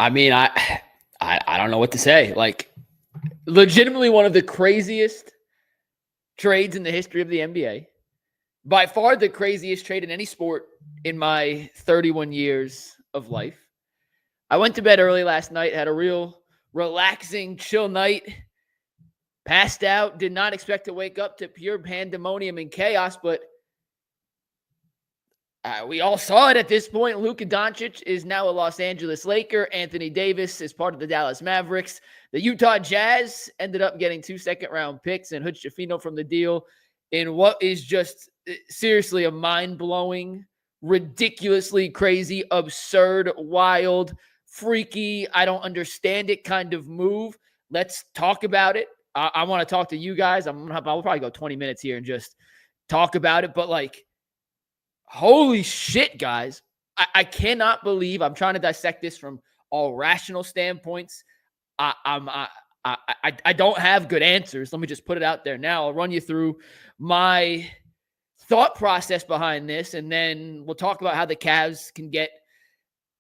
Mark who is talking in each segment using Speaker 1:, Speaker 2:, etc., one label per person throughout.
Speaker 1: I mean, I don't know what to say. Like, legitimately one of the craziest trades in the history of the NBA. By far the craziest trade in any sport in my 31 years of life. I went to bed early last night, had a real relaxing, chill night. Passed out, did not expect to wake up to pure pandemonium and chaos, but we all saw it at this point. Luka Doncic is now a Los Angeles Laker. Anthony Davis is part of the Dallas Mavericks. The Utah Jazz ended up getting 2 second-round picks and Hutch Jafino from the deal in what is just seriously a mind-blowing, ridiculously crazy, absurd, wild, freaky, I don't understand it kind of move. Let's talk about it. I want to talk to you guys. I'll probably go 20 minutes here and just talk about it. But like, holy shit, guys. I cannot believe I'm trying to dissect this from all rational standpoints. I don't have good answers. Let me just put it out there now. I'll run you through my thought process behind this, and then we'll talk about how the Cavs can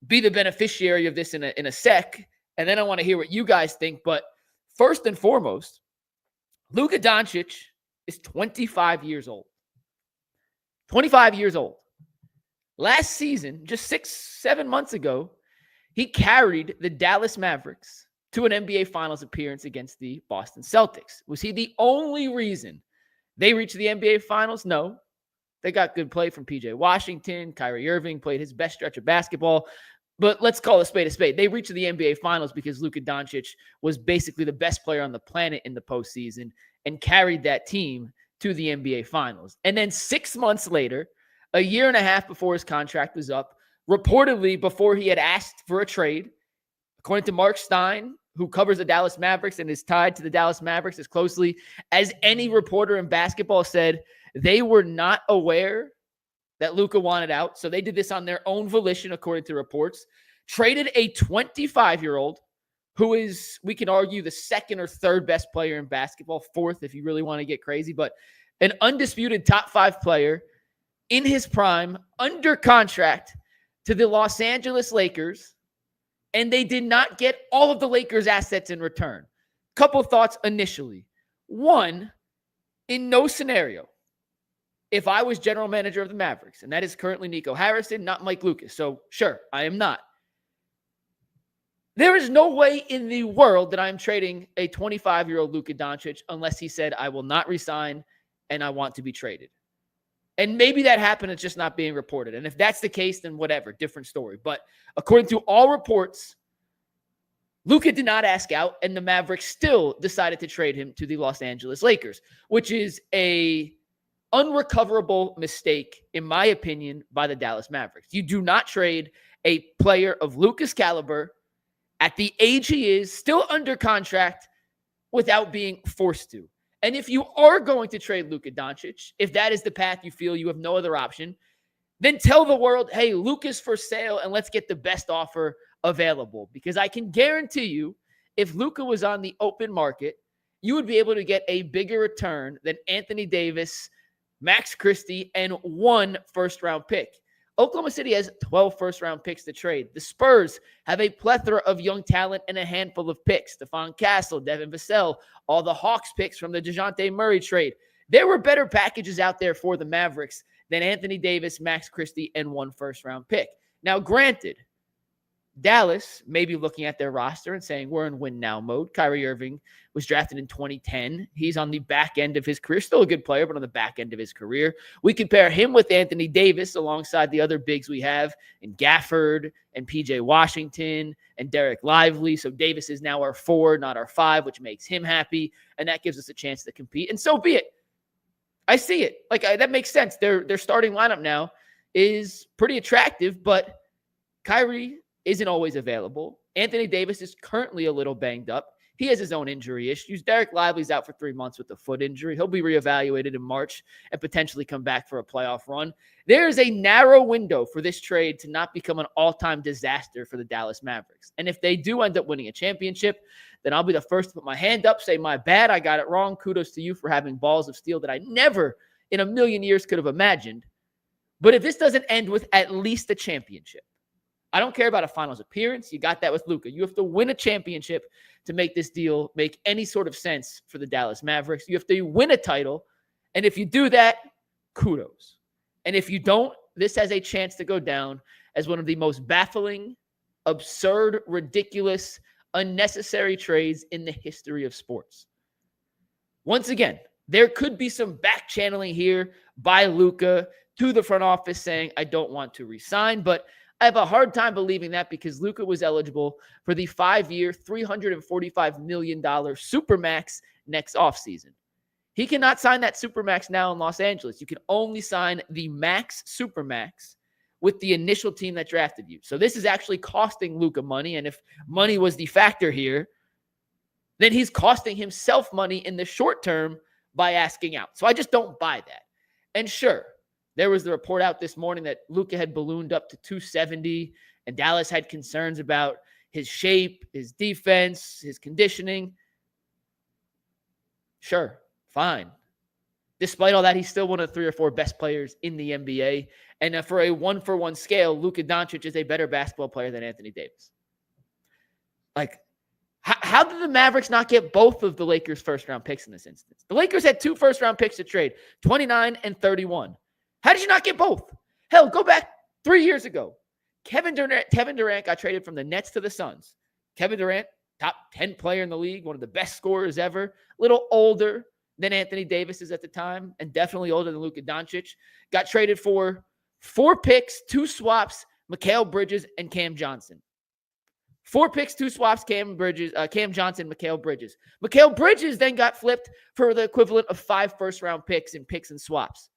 Speaker 1: be the beneficiary of this in a sec. And then I want to hear what you guys think. But first and foremost, Luka Doncic is 25 years old. 25 years old. Last season, just 6-7 months ago, he carried the Dallas Mavericks to an NBA Finals appearance against the Boston Celtics. Was he the only reason they reached the NBA Finals? No. They got good play from PJ Washington. Kyrie Irving played his best stretch of basketball. But let's call a spade a spade. They reached the NBA Finals because Luka Doncic was basically the best player on the planet in the postseason and carried that team to the NBA Finals. And then 6 months later, a year and a half before his contract was up, reportedly before he had asked for a trade, according to Mark Stein, who covers the Dallas Mavericks and is tied to the Dallas Mavericks as closely as any reporter in basketball, said they were not aware that Luka wanted out. So they did this on their own volition, according to reports. Traded a 25-year-old who is, we can argue, the second or third best player in basketball, fourth if you really want to get crazy, but an undisputed top 5 player in his prime, under contract to the Los Angeles Lakers, and they did not get all of the Lakers' assets in return. Couple thoughts initially. One, in no scenario, if I was general manager of the Mavericks, and that is currently Nico Harrison, not Mike Lucas. So sure, I am not. There is no way in the world that I'm trading a 25-year-old Luka Doncic unless he said, I will not resign and I want to be traded. And maybe that happened. It's just not being reported. And if that's the case, then whatever, different story. But according to all reports, Luka did not ask out, and the Mavericks still decided to trade him to the Los Angeles Lakers, which is a unrecoverable mistake, in my opinion, by the Dallas Mavericks. You do not trade a player of Luka's caliber at the age he is, still under contract, without being forced to. And if you are going to trade Luka Doncic, if that is the path you feel you have no other option, then tell the world, hey, Luka's for sale and let's get the best offer available. Because I can guarantee you, if Luka was on the open market, you would be able to get a bigger return than Anthony Davis, Max Christie, and 1 first-round pick. Oklahoma City has 12 first-round picks to trade. The Spurs have a plethora of young talent and a handful of picks. Stephon Castle, Devin Vassell, all the Hawks picks from the DeJounte Murray trade. There were better packages out there for the Mavericks than Anthony Davis, Max Christie, and 1 first-round pick. Now, granted, Dallas may be looking at their roster and saying, we're in win-now mode. Kyrie Irving was drafted in 2010. He's on the back end of his career. Still a good player, but on the back end of his career. We compare him with Anthony Davis alongside the other bigs we have in Gafford and PJ Washington and Derek Lively. So Davis is now our 4, not our 5, which makes him happy, and that gives us a chance to compete. And so be it. I see it. That makes sense. Their starting lineup now is pretty attractive, but Kyrie isn't always available. Anthony Davis is currently a little banged up. He has his own injury issues. Derek Lively's out for 3 months with a foot injury. He'll be reevaluated in March and potentially come back for a playoff run. There is a narrow window for this trade to not become an all-time disaster for the Dallas Mavericks. And if they do end up winning a championship, then I'll be the first to put my hand up, say, my bad, I got it wrong. Kudos to you for having balls of steel that I never in a million years could have imagined. But if this doesn't end with at least a championship, I don't care about a finals appearance. You got that with Luka. You have to win a championship to make this deal make any sort of sense for the Dallas Mavericks. You have to win a title. And if you do that, kudos. And if you don't, this has a chance to go down as one of the most baffling, absurd, ridiculous, unnecessary trades in the history of sports. Once again, there could be some back channeling here by Luka to the front office saying, I don't want to resign, but I have a hard time believing that because Luka was eligible for the 5-year, $345 million Supermax next offseason. He cannot sign that Supermax now in Los Angeles. You can only sign the Max Supermax with the initial team that drafted you. So this is actually costing Luka money, and if money was the factor here, then he's costing himself money in the short term by asking out. So I just don't buy that. And sure, there was the report out this morning that Luka had ballooned up to 270, and Dallas had concerns about his shape, his defense, his conditioning. Sure, fine. Despite all that, he's still one of the 3 or 4 best players in the NBA. And for a 1-for-1 scale, Luka Doncic is a better basketball player than Anthony Davis. Like, how did the Mavericks not get both of the Lakers' first-round picks in this instance? The Lakers had 2 first-round picks to trade, 29 and 31. How did you not get both? Hell, go back 3 years ago. Kevin Durant got traded from the Nets to the Suns. Kevin Durant, top 10 player in the league, one of the best scorers ever, a little older than Anthony Davis is at the time, and definitely older than Luka Doncic. Got traded for 4 picks, 2 swaps, Mikal Bridges, and Cam Johnson. 4 picks, 2 swaps, Cam Johnson, Mikal Bridges. Mikal Bridges then got flipped for the equivalent of 5 first-round picks in picks and swaps.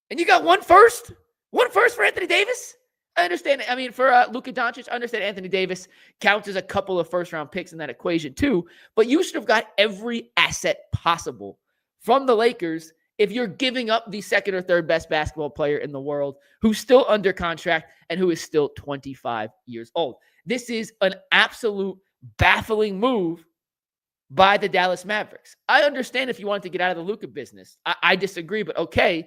Speaker 1: And you got 1 first? 1 first for Anthony Davis? I understand. I mean, for Luka Doncic, I understand Anthony Davis counts as a couple of first-round picks in that equation too, but you should have got every asset possible from the Lakers if you're giving up the 2nd or 3rd best basketball player in the world who's still under contract and who is still 25 years old. This is an absolute baffling move by the Dallas Mavericks. I understand if you want to get out of the Luka business. I disagree, but okay.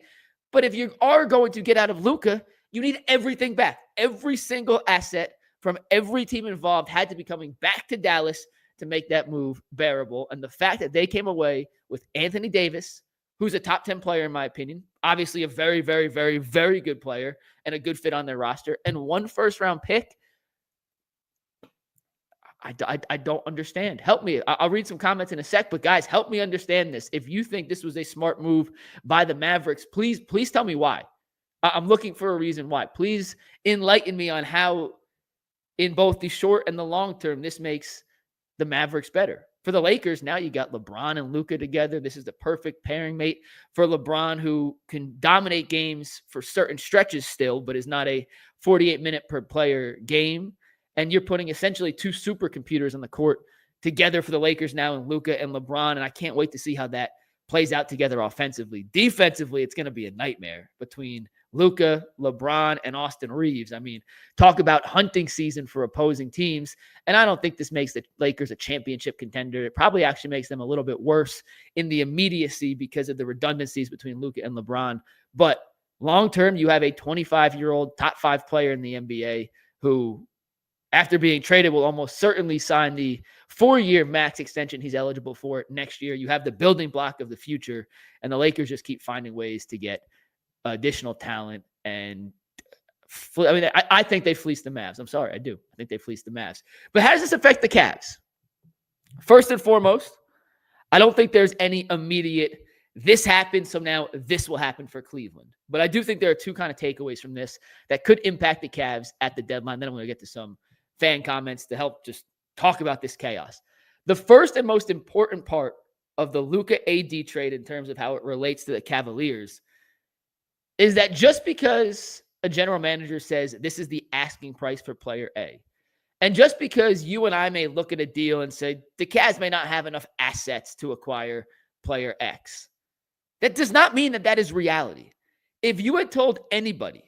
Speaker 1: But if you are going to get out of Luka, you need everything back. Every single asset from every team involved had to be coming back to Dallas to make that move bearable. And the fact that they came away with Anthony Davis, who's a top 10 player in my opinion, obviously a very, very, very, very good player and a good fit on their roster, and 1 first-round pick, I don't understand. Help me. I'll read some comments in a sec, but guys, help me understand this. If you think this was a smart move by the Mavericks, please tell me why. I'm looking for a reason why. Please enlighten me on how, in both the short and the long term, this makes the Mavericks better. For the Lakers, now you got LeBron and Luka together. This is the perfect pairing mate for LeBron, who can dominate games for certain stretches still, but is not a 48-minute per player game. And you're putting essentially 2 supercomputers on the court together for the Lakers now, and Luka and LeBron. And I can't wait to see how that plays out together offensively. Defensively, it's going to be a nightmare between Luka, LeBron, and Austin Reeves. I mean, talk about hunting season for opposing teams. And I don't think this makes the Lakers a championship contender. It probably actually makes them a little bit worse in the immediacy because of the redundancies between Luka and LeBron. But long-term, you have a 25-year-old top 5 player in the NBA who, after being traded, will almost certainly sign the 4-year max extension he's eligible for next year. You have the building block of the future, and the Lakers just keep finding ways to get additional talent. And I think they fleeced the Mavs. I'm sorry, I do. I think they fleeced the Mavs. But how does this affect the Cavs? First and foremost, I don't think there's any immediate, this happened, so now this will happen for Cleveland. But I do think there are 2 kind of takeaways from this that could impact the Cavs at the deadline. Then I'm going to get to some fan comments to help just talk about this chaos. The first and most important part of the Luka AD trade in terms of how it relates to the Cavaliers is that just because a general manager says this is the asking price for player A, and just because you and I may look at a deal and say the Cavs may not have enough assets to acquire player X, that does not mean that that is reality. If you had told anybody,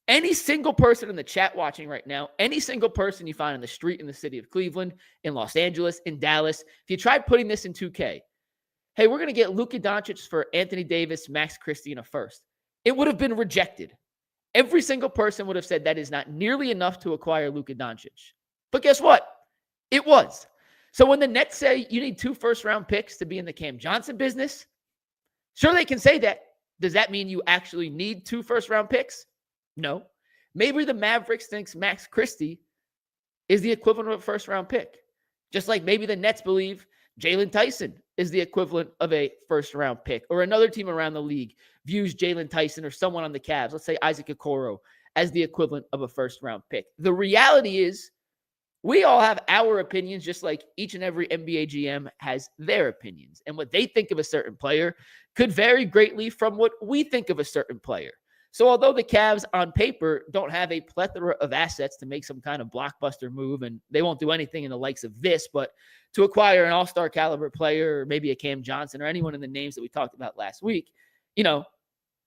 Speaker 1: any single person in the chat watching right now, any single person you find on the street in the city of Cleveland, in Los Angeles, in Dallas, if you tried putting this in 2K, hey, we're going to get Luka Doncic for Anthony Davis, Max Christie, and a first, it would have been rejected. Every single person would have said that is not nearly enough to acquire Luka Doncic. But guess what? It was. So when the Nets say you need 2 first-round picks to be in the Cam Johnson business, sure, they can say that. Does that mean you actually need 2 first-round picks? No. Maybe the Mavericks thinks Max Christie is the equivalent of a first-round pick. Just like maybe the Nets believe Jalen Tyson is the equivalent of a first-round pick, or another team around the league views Jalen Tyson or someone on the Cavs, let's say Isaac Okoro, as the equivalent of a first-round pick. The reality is we all have our opinions, just like each and every NBA GM has their opinions. And what they think of a certain player could vary greatly from what we think of a certain player. So although the Cavs on paper don't have a plethora of assets to make some kind of blockbuster move, and they won't do anything in the likes of this, but to acquire an all-star caliber player or maybe a Cam Johnson or anyone in the names that we talked about last week,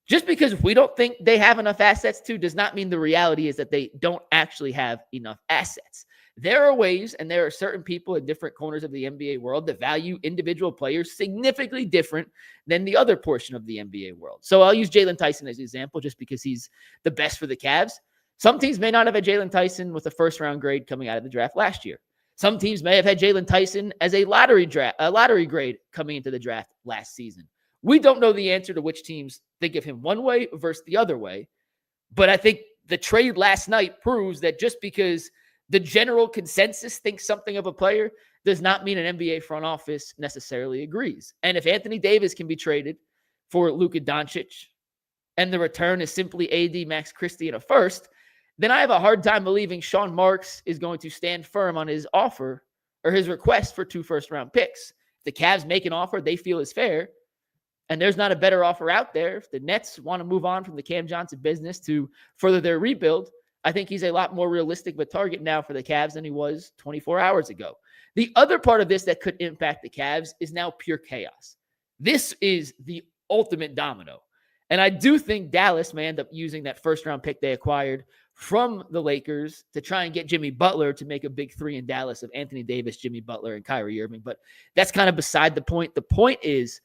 Speaker 1: just because we don't think they have enough assets to does not mean the reality is that they don't actually have enough assets. There are ways, and there are certain people in different corners of the NBA world that value individual players significantly different than the other portion of the NBA world. So I'll use Jalen Tyson as an example just because he's the best for the Cavs. Some teams may not have had Jalen Tyson with a first-round grade coming out of the draft last year. Some teams may have had Jalen Tyson as a lottery grade coming into the draft last season. We don't know the answer to which teams think of him one way versus the other way, but I think the trade last night proves that just because the general consensus thinks something of a player does not mean an NBA front office necessarily agrees. And if Anthony Davis can be traded for Luka Doncic and the return is simply AD, Max Christie, and a first, then I have a hard time believing Sean Marks is going to stand firm on his offer or his request for 2 first-round picks. If the Cavs make an offer they feel is fair, and there's not a better offer out there, if the Nets want to move on from the Cam Johnson business to further their rebuild, I think he's a lot more realistic of a target now for the Cavs than he was 24 hours ago. The other part of this that could impact the Cavs is now pure chaos. This is the ultimate domino. And I do think Dallas may end up using that first-round pick they acquired from the Lakers to try and get Jimmy Butler to make a big 3 in Dallas of Anthony Davis, Jimmy Butler, and Kyrie Irving. But that's kind of beside the point. The point is,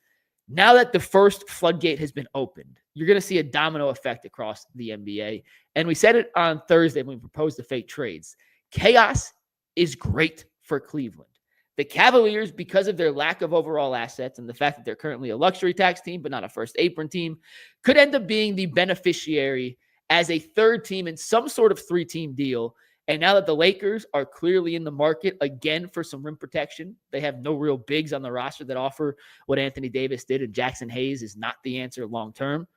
Speaker 1: now that the first floodgate has been opened, you're going to see a domino effect across the NBA. And we said it on Thursday when we proposed the fake trades. Chaos is great for Cleveland. The Cavaliers, because of their lack of overall assets and the fact that they're currently a luxury tax team, but not a first apron team, could end up being the beneficiary as a third team in some sort of 3-team deal. And now that the Lakers are clearly in the market again for some rim protection, they have no real bigs on the roster that offer what Anthony Davis did, and Jackson Hayes is not the answer long-term.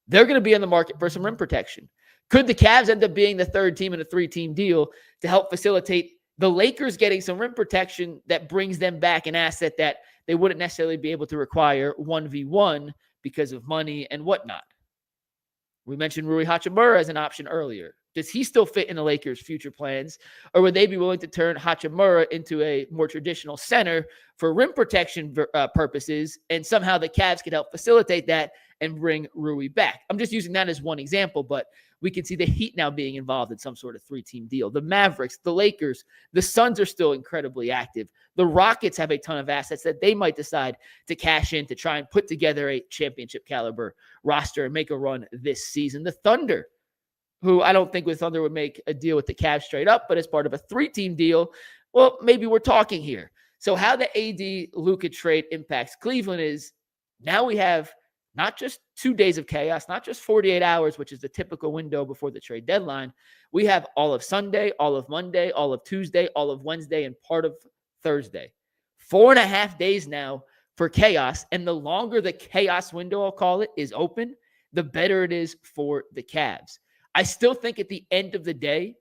Speaker 1: They're going to be in the market for some rim protection. Could the Cavs end up being the third team in a 3-team deal to help facilitate the Lakers getting some rim protection that brings them back an asset that they wouldn't necessarily be able to require 1v1 because of money and whatnot? We mentioned Rui Hachimura as an option earlier. Does he still fit in the Lakers' future plans? Or would they be willing to turn Hachimura into a more traditional center for rim protection purposes, and somehow the Cavs could help facilitate that and bring Rui back? I'm just using that as one example, but we can see the Heat now being involved in some sort of 3-team deal. The Mavericks, the Lakers, the Suns are still incredibly active. The Rockets have a ton of assets that they might decide to cash in to try and put together a championship caliber roster and make a run this season. The Thunder, who I don't think with Thunder would make a deal with the Cavs straight up, but as part of a 3-team deal, well, maybe we're talking here. So how the AD-Luka trade impacts Cleveland is now we have not just 2 days of chaos, not just 48 hours, which is the typical window before the trade deadline. We have all of Sunday, all of Monday, all of Tuesday, all of Wednesday, and part of Thursday. 4.5 days now for chaos, and the longer the chaos window, I'll call it, is open, the better it is for the Cavs. I still think at the end of the day,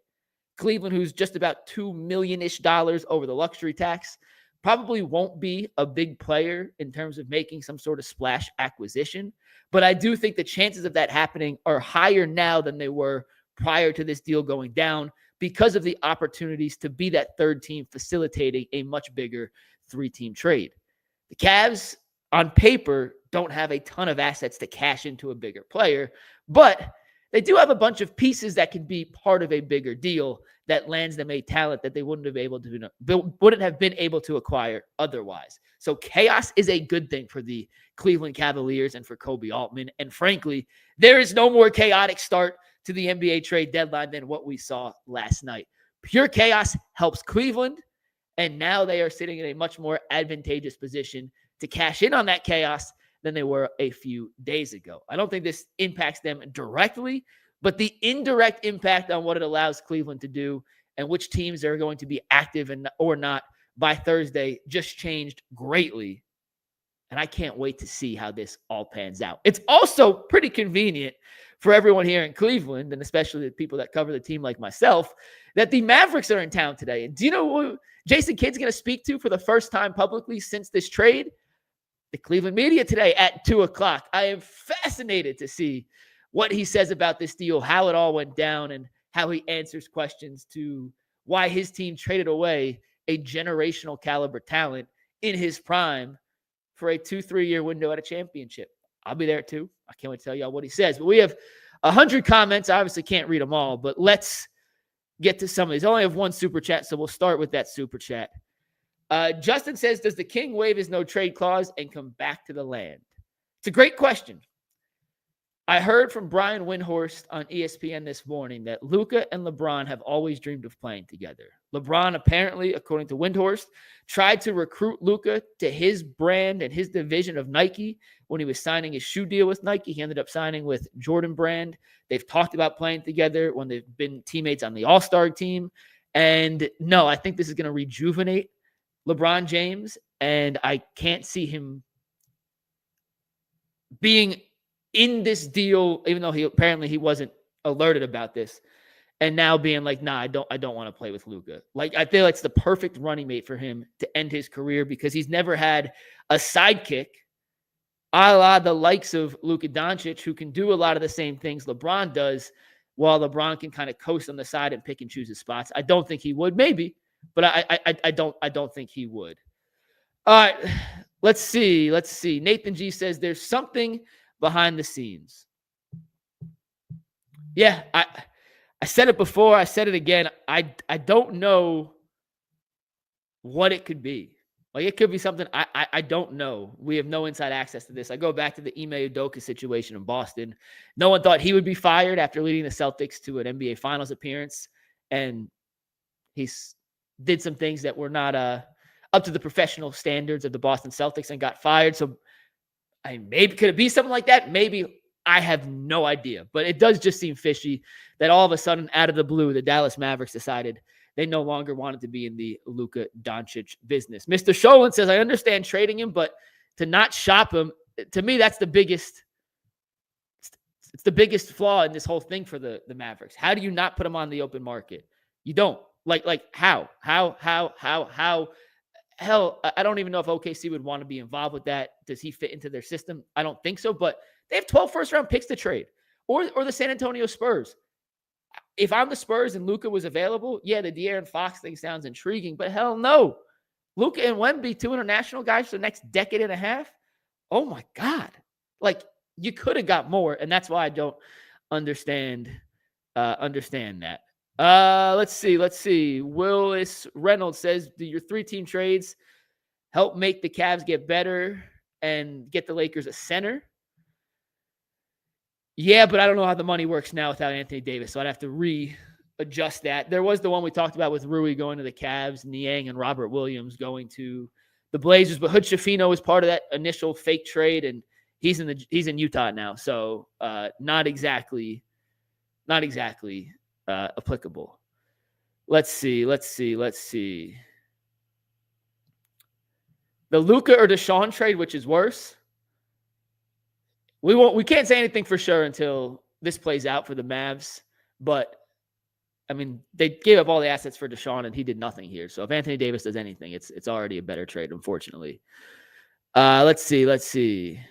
Speaker 1: Cleveland, who's just about $2 million-ish over the luxury tax, probably won't be a big player in terms of making some sort of splash acquisition. But I do think the chances of that happening are higher now than they were prior to this deal going down because of the opportunities to be that third team facilitating a much bigger 3-team trade. The Cavs, on paper, don't have a ton of assets to cash into a bigger player, but they do have a bunch of pieces that can be part of a bigger deal that lands them a talent that they wouldn't have been able to acquire otherwise. So chaos is a good thing for the Cleveland Cavaliers and for Kobe Altman. And frankly, there is no more chaotic start to the NBA trade deadline than what we saw last night. Pure chaos helps Cleveland, and now they are sitting in a much more advantageous position to cash in on that chaos than they were a few days ago. I don't think this impacts them directly, but the indirect impact on what it allows Cleveland to do and which teams are going to be active or not by Thursday just changed greatly. And I can't wait to see how this all pans out. It's also pretty convenient for everyone here in Cleveland, and especially the people that cover the team like myself, that the Mavericks are in town today. And do you know who Jason Kidd's going to speak to for the first time publicly since this trade? The Cleveland media today at 2 o'clock. I am fascinated to see what he says about this deal, how it all went down, and how he answers questions to why his team traded away a generational caliber talent in his prime for a 2-3 year window at a championship. I'll be there too. I can't wait to tell y'all what he says. But we have 100 comments. I obviously can't read them all, but let's get to some of these. I only have one super chat, so we'll start with that super chat. Justin says, does the King waive his no trade clause and come back to the land? It's a great question. I heard from Brian Windhorst on ESPN this morning that Luka and LeBron have always dreamed of playing together. LeBron apparently, according to Windhorst, tried to recruit Luka to his brand and his division of Nike when he was signing his shoe deal with Nike. He ended up signing with Jordan Brand. They've talked about playing together when they've been teammates on the All-Star team. And no, I think this is going to rejuvenate LeBron James, and I can't see him being in this deal, even though he wasn't alerted about this, and now being like, nah, I don't want to play with Luka. Like, I feel it's the perfect running mate for him to end his career because he's never had a sidekick a la the likes of Luka Doncic, who can do a lot of the same things LeBron does, while LeBron can kind of coast on the side and pick and choose his spots. I don't think he would, maybe, but I don't think he would. All right, let's see. Nathan G says there's something behind the scenes. Yeah, I said it before. I said it again. I don't know what it could be. Like, it could be something I don't know. We have no inside access to this. I go back to the Ime Udoka situation in Boston. No one thought he would be fired after leading the Celtics to an NBA Finals appearance, and he's did some things that were not up to the professional standards of the Boston Celtics and got fired. So maybe could it be something like that? Maybe. I have no idea, but it does just seem fishy that all of a sudden, out of the blue, the Dallas Mavericks decided they no longer wanted to be in the Luka Doncic business. Mr. Sholin says, I understand trading him, but to not shop him, to me, that's the biggest. It's the biggest flaw in this whole thing for the Mavericks. How do you not put him on the open market? You don't. Like how? Hell, I don't even know if OKC would want to be involved with that. Does he fit into their system? I don't think so, but they have 12 first-round picks to trade, or the San Antonio Spurs. If I'm the Spurs and Luka was available, yeah, the De'Aaron Fox thing sounds intriguing, but hell no. Luka and Wemby, 2 international guys for the next decade and a half? Oh, my God. Like, you could have got more, and that's why I don't understand that. Let's see. Willis Reynolds says, do your 3-team trades help make the Cavs get better and get the Lakers a center? Yeah, but I don't know how the money works now without Anthony Davis, so I'd have to readjust that. There was the one we talked about with Rui going to the Cavs, Niang and Robert Williams going to the Blazers, but Hood Schifino was part of that initial fake trade, and he's in Utah now, so not exactly applicable. Let's see. The Luka or Deshaun trade, which is worse? We can't say anything for sure until this plays out for the Mavs. But I mean, they gave up all the assets for Deshaun, and he did nothing here. So if Anthony Davis does anything, it's already a better trade, unfortunately. Let's see.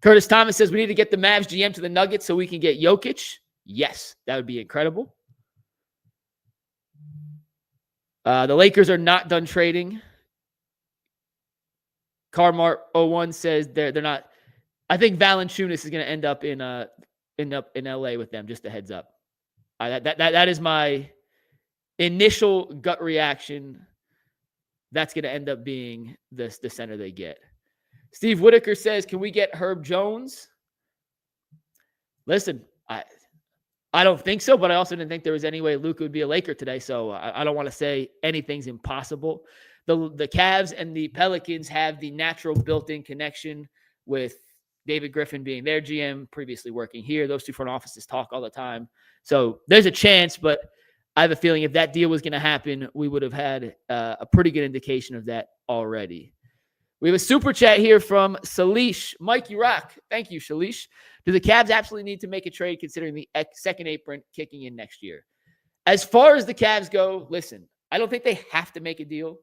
Speaker 1: Curtis Thomas says we need to get the Mavs GM to the Nuggets so we can get Jokic. Yes, that would be incredible. The Lakers are not done trading. Carmart01 says they're not. I think Valanciunas is going to end up in LA with them. Just a heads up. That is my initial gut reaction. That's going to end up being the center they get. Steve Whitaker says, "Can we get Herb Jones?" Listen, I don't think so, but I also didn't think there was any way Luka would be a Laker today. So I don't want to say anything's impossible. The Cavs and the Pelicans have the natural built-in connection with David Griffin being their GM, previously working here. Those two front offices talk all the time. So there's a chance, but I have a feeling if that deal was going to happen, we would have had a pretty good indication of that already. We have a super chat here from Shalish. Mikey Rock. Thank you, Shalish. Do the Cavs absolutely need to make a trade considering the second apron kicking in next year? As far as the Cavs go, listen, I don't think they have to make a deal.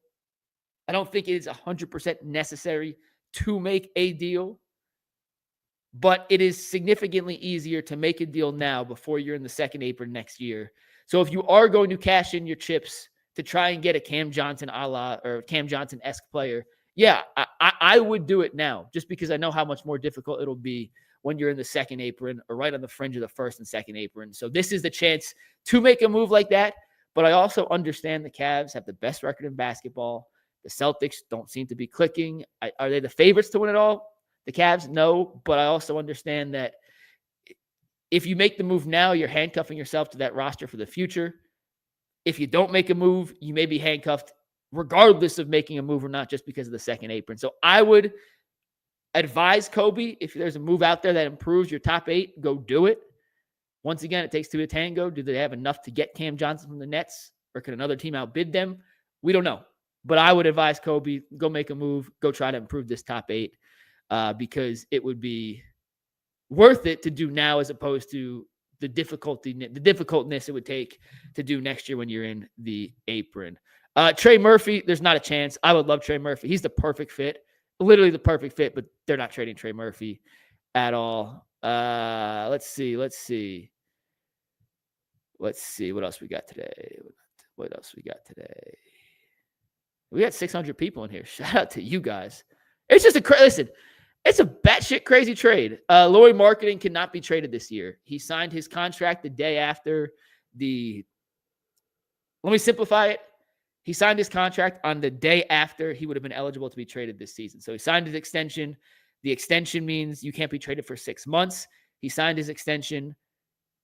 Speaker 1: I don't think it is 100% necessary to make a deal. But it is significantly easier to make a deal now before you're in the second apron next year. So if you are going to cash in your chips to try and get a Cam Johnson a la or Cam Johnson-esque player, yeah, I would do it now just because I know how much more difficult it'll be when you're in the second apron or right on the fringe of the first and second apron. So this is the chance to make a move like that. But I also understand the Cavs have the best record in basketball. The Celtics don't seem to be clicking. Are they the favorites to win it all? The Cavs, no, but I also understand that if you make the move now, you're handcuffing yourself to that roster for the future. If you don't make a move, you may be handcuffed regardless of making a move or not just because of the second apron. So I would advise Kobe, if there's a move out there that improves your top 8, go do it. Once again, it takes 2 to tango. Do they have enough to get Cam Johnson from the Nets, or could another team outbid them? We don't know. But I would advise Kobe, go make a move, go try to improve this top 8. Because it would be worth it to do now as opposed to the difficultness it would take to do next year when you're in the apron. Trey Murphy, there's not a chance. I would love Trey Murphy. He's the perfect fit, literally the perfect fit, but they're not trading Trey Murphy at all. Let's see. What else we got today? We got 600 people in here. Shout out to you guys. It's just listen. It's a batshit crazy trade. Lauri Markkanen cannot be traded this year. He signed his contract the day after let me simplify it. He signed his contract on the day after he would have been eligible to be traded this season. So he signed his extension. The extension means you can't be traded for 6 months. He signed his extension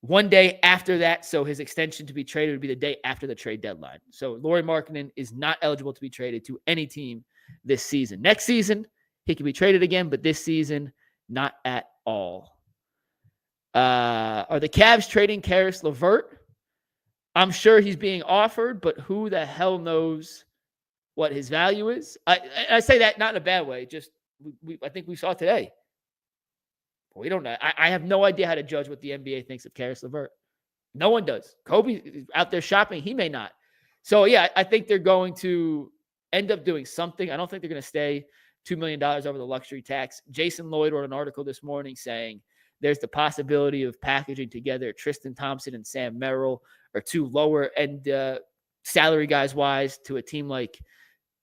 Speaker 1: one day after that. So his extension to be traded would be the day after the trade deadline. So Lauri Markkanen is not eligible to be traded to any team this season. Next season, he can be traded again, but this season, not at all. Are the Cavs trading Karis LeVert? I'm sure he's being offered, but who the hell knows what his value is? I say that not in a bad way. Just I think we saw today. We don't know. I have no idea how to judge what the NBA thinks of Karis LeVert. No one does. Kobe is out there shopping. He may not. So, yeah, I think they're going to end up doing something. I don't think they're going to stay $2 million over the luxury tax. Jason Lloyd wrote an article this morning saying there's the possibility of packaging together Tristan Thompson and Sam Merrill, or 2 lower end salary guys wise, to a team like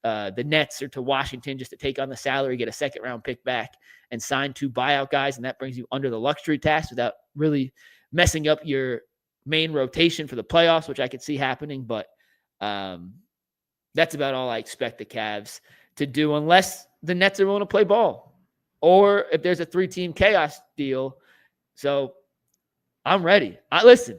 Speaker 1: the Nets or to Washington, just to take on the salary, get a second round pick back, and sign 2 buyout guys. And that brings you under the luxury tax without really messing up your main rotation for the playoffs, which I could see happening. But that's about all I expect the Cavs to do, unless the Nets are willing to play ball, or if there's a 3-team chaos deal. So I'm ready. Listen,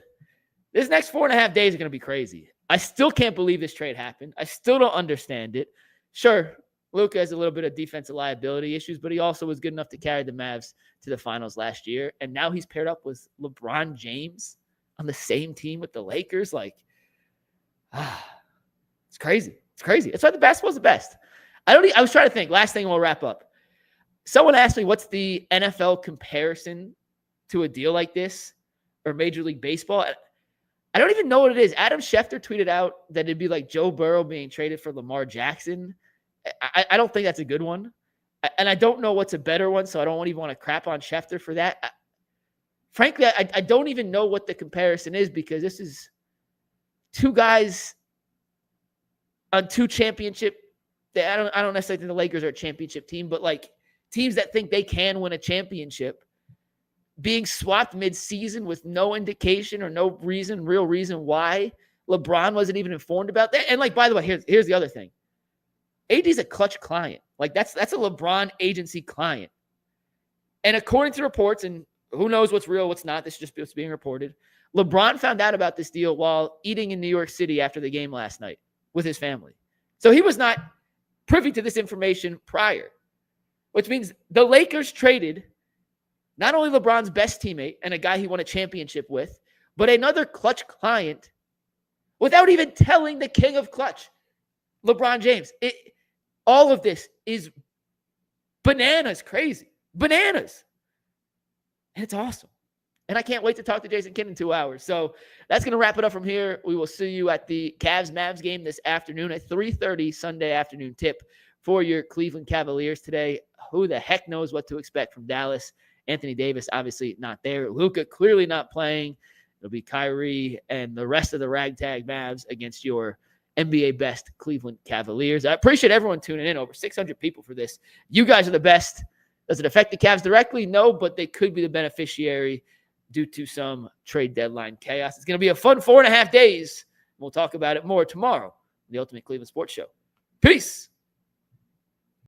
Speaker 1: this next 4.5 days are going to be crazy. I still can't believe this trade happened. I still don't understand it. Sure, Luka has a little bit of defensive liability issues, but he also was good enough to carry the Mavs to the finals last year. And now he's paired up with LeBron James on the same team with the Lakers. It's crazy. It's crazy. That's why the basketball's the best. I was trying to think. Last thing, we'll wrap up. Someone asked me, what's the NFL comparison to a deal like this, or Major League Baseball? I don't even know what it is. Adam Schefter tweeted out that it'd be like Joe Burrow being traded for Lamar Jackson. I don't think that's a good one. And I don't know what's a better one, so I don't even want to crap on Schefter for that. Frankly, I don't even know what the comparison is, because this is 2 guys on 2 championship. I don't necessarily think the Lakers are a championship team, but like teams that think they can win a championship being swapped mid-season with no indication or no real reason why LeBron wasn't even informed about that. And like, by the way, here's the other thing. AD's a clutch client. Like that's a LeBron agency client. And according to reports, and who knows what's real, what's not, this is just what's being reported. LeBron found out about this deal while eating in New York City after the game last night with his family. So he was not privy to this information prior, which means the Lakers traded not only LeBron's best teammate and a guy he won a championship with, but another clutch client without even telling the king of clutch, LeBron James. All of this is bananas crazy. Bananas. And it's awesome. And I can't wait to talk to Jason Kidd in 2 hours. So that's going to wrap it up from here. We will see you at the Cavs-Mavs game this afternoon at 3:30 Sunday afternoon tip for your Cleveland Cavaliers today. Who the heck knows what to expect from Dallas? Anthony Davis, obviously not there. Luka clearly not playing. It'll be Kyrie and the rest of the ragtag Mavs against your NBA best Cleveland Cavaliers. I appreciate everyone tuning in. Over 600 people for this. You guys are the best. Does it affect the Cavs directly? No, but they could be the beneficiary due to some trade deadline chaos. It's going to be a fun 4.5 days. We'll talk about it more tomorrow on the Ultimate Cleveland Sports Show. Peace.